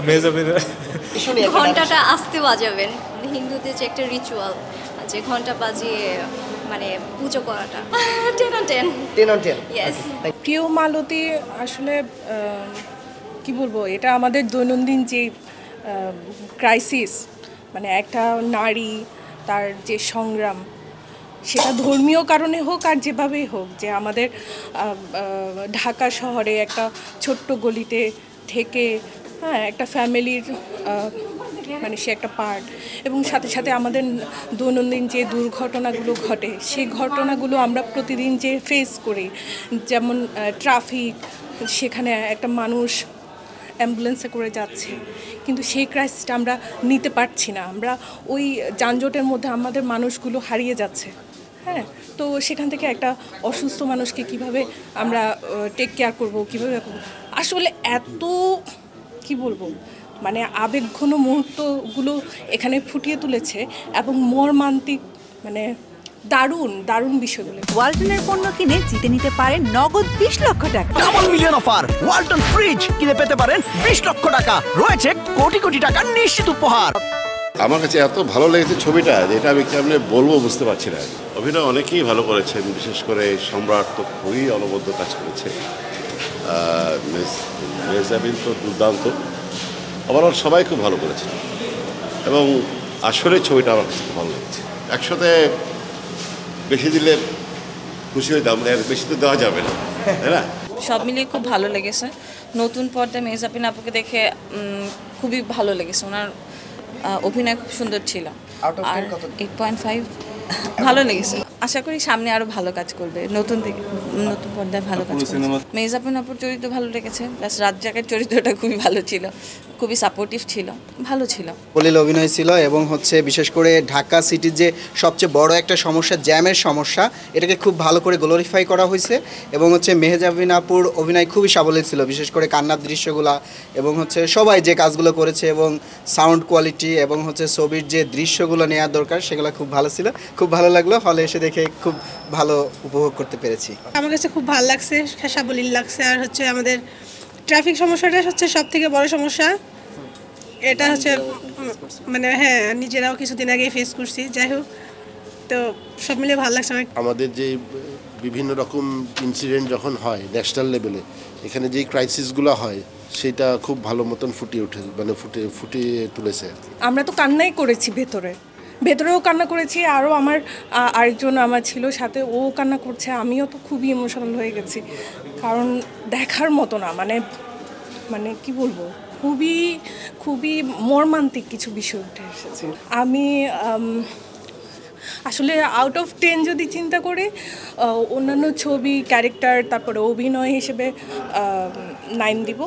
মেহজাবিন ঘন্টাটা আস্তে বাজাবেন, হিন্দুদের যে একটা রিচুয়াল যে ঘন্টা বাজিয়ে মানে পুজো করাটা 10 on 10 10 on 10 ইয়েস। প্রিয় মালতী আসলে কি বলবো, এটা আমাদের দৈনন্দিন যে ক্রাইসিস, মানে একটা নারী তার যে সংগ্রাম, সেটা ধর্মীয় কারণে হোক আর যেভাবেই হোক, যে আমাদের ঢাকা শহরে একটা ছোট্ট গলিতে থেকে একটা ফ্যামিলির মানে সে একটা পার্ট, এবং সাথে সাথে আমাদের দৈনন্দিন যে দুর্ঘটনাগুলো ঘটে সেই ঘটনাগুলো আমরা প্রতিদিন যে ফেস করি, যেমন ট্রাফিক, সেখানে একটা মানুষ অ্যাম্বুলেন্সে করে যাচ্ছে কিন্তু সেই ক্রাইসিসটা আমরা নিতে পারছি না, আমরা ওই যানজটের মধ্যে আমাদের মানুষগুলো হারিয়ে যাচ্ছে। হ্যাঁ, তো সেখান থেকে একটা অসুস্থ মানুষকে কিভাবে আমরা টেক কেয়ার করব, কীভাবে আসলে এত কি বলবো, মানে আবেগঘন মুহূর্তগুলো এখানে ফুটিয়ে তুলেছে এবং মর্মান্তিক, মানে দারুণ দারুণ বিষয়গুলো। ওয়ালটনের পণ্য কিনে জিতে নিতে পারেন নগদ 20 লক্ষ টাকা। Double million offer, Walton fridge কিনে পেতে পারেন 20 লক্ষ টাকা, রয়েছে কোটি কোটি টাকার নিশ্চিত উপহার। আমার কাছে এত ভালো লেগেছে ছবিটা, যেটা আমি কেমনে বলবো বুঝতে পারছি না। অভিনয় অনেকেই ভালো করেছেন, বিশেষ করে সম্রাট তো খুবই অনবদ্য কাজ করেছে, মেহজাবিন তো দুর্দান্ত, ওভারঅল সবাই খুব ভালো করেছে এবং আসলে ছবিটা আমার কাছে খুব ভালো লেগেছে। 100তে বেশি দিলে খুশি হইতাম, এর বেশি তো দেওয়া যাবে না, তাই না? সব মিলিয়ে খুব ভালো লেগেছে। নতুন পর্দায় মেহজাবিন আপুকে দেখে খুবই ভালো লেগেছে, ওনার অভিনয় খুব সুন্দর ছিল। আর 8.5 ভালো লেগেছে। আশা করি সামনে আরও ভালো কাজ করবে, নতুন পর্দায় ভালো কাজ করবে। মেহজাবিন আপুর চরিত্র ভালো লেগেছে, প্লাস রাজ্জাকের চরিত্রটা খুবই ভালো ছিল, খুবই সাপোর্টিভ ছিল, ভালো ছিল। বলিল অভিনয় ছিল এবং বিশেষ করে ঢাকা সিটির যে সবচেয়ে বড় একটা সমস্যা, জ্যামের সমস্যা, এটাকে খুব ভালো করে গ্লোরিফাই করা হয়েছে এবং মেহজাবিন আপুর অভিনয় খুবই সাবলীল ছিল, বিশেষ করে কান্নার দৃশ্যগুলা এবং সবাই যে কাজগুলো করেছে এবং সাউন্ড কোয়ালিটি এবং ছবির যে দৃশ্যগুলো নেওয়ার দরকার সেগুলো খুব ভালো ছিল। খুব ভালো লাগলো, হলে এসে দেখে খুব ভালো উপভোগ করতে পেরেছি। আমার কাছে খুব ভালো লাগছে, সাবলীল লাগছে। আর আমাদের ট্রাফিক সমস্যাটা সব থেকে বড় সমস্যা, এটা মানে হ্যাঁ, নিজেরাও কিছুদিন আগে ফেস করছি। যাই হোক, তো সব মিলে ভালো লাগছে। আমাদের যে বিভিন্ন রকম ইনসিডেন্ট যখন হয় ন্যাশনাল লেভেলে, এখানে যেই ক্রাইসিসগুলো হয় সেটা খুব ভালো মতন ফুটিয়ে তুলেছে। আমরা তো কান্নাই করেছি, ভেতরেও কান্না করেছি, আরও আরেকজন আমার ছিল সাথে, ও কান্না করছে, আমিও তো খুবই ইমোশনাল হয়ে গেছি, কারণ দেখার মতো না, মানে কি বলবো, খুবই খুবই মর্মান্তিক কিছু বিষয় উঠে এসেছে। আমি আসলে আউট অফ 10 যদি চিন্তা করি, অন্যান্য ছবি, ক্যারেক্টার, তারপরে অভিনয় হিসেবে 9 দিব।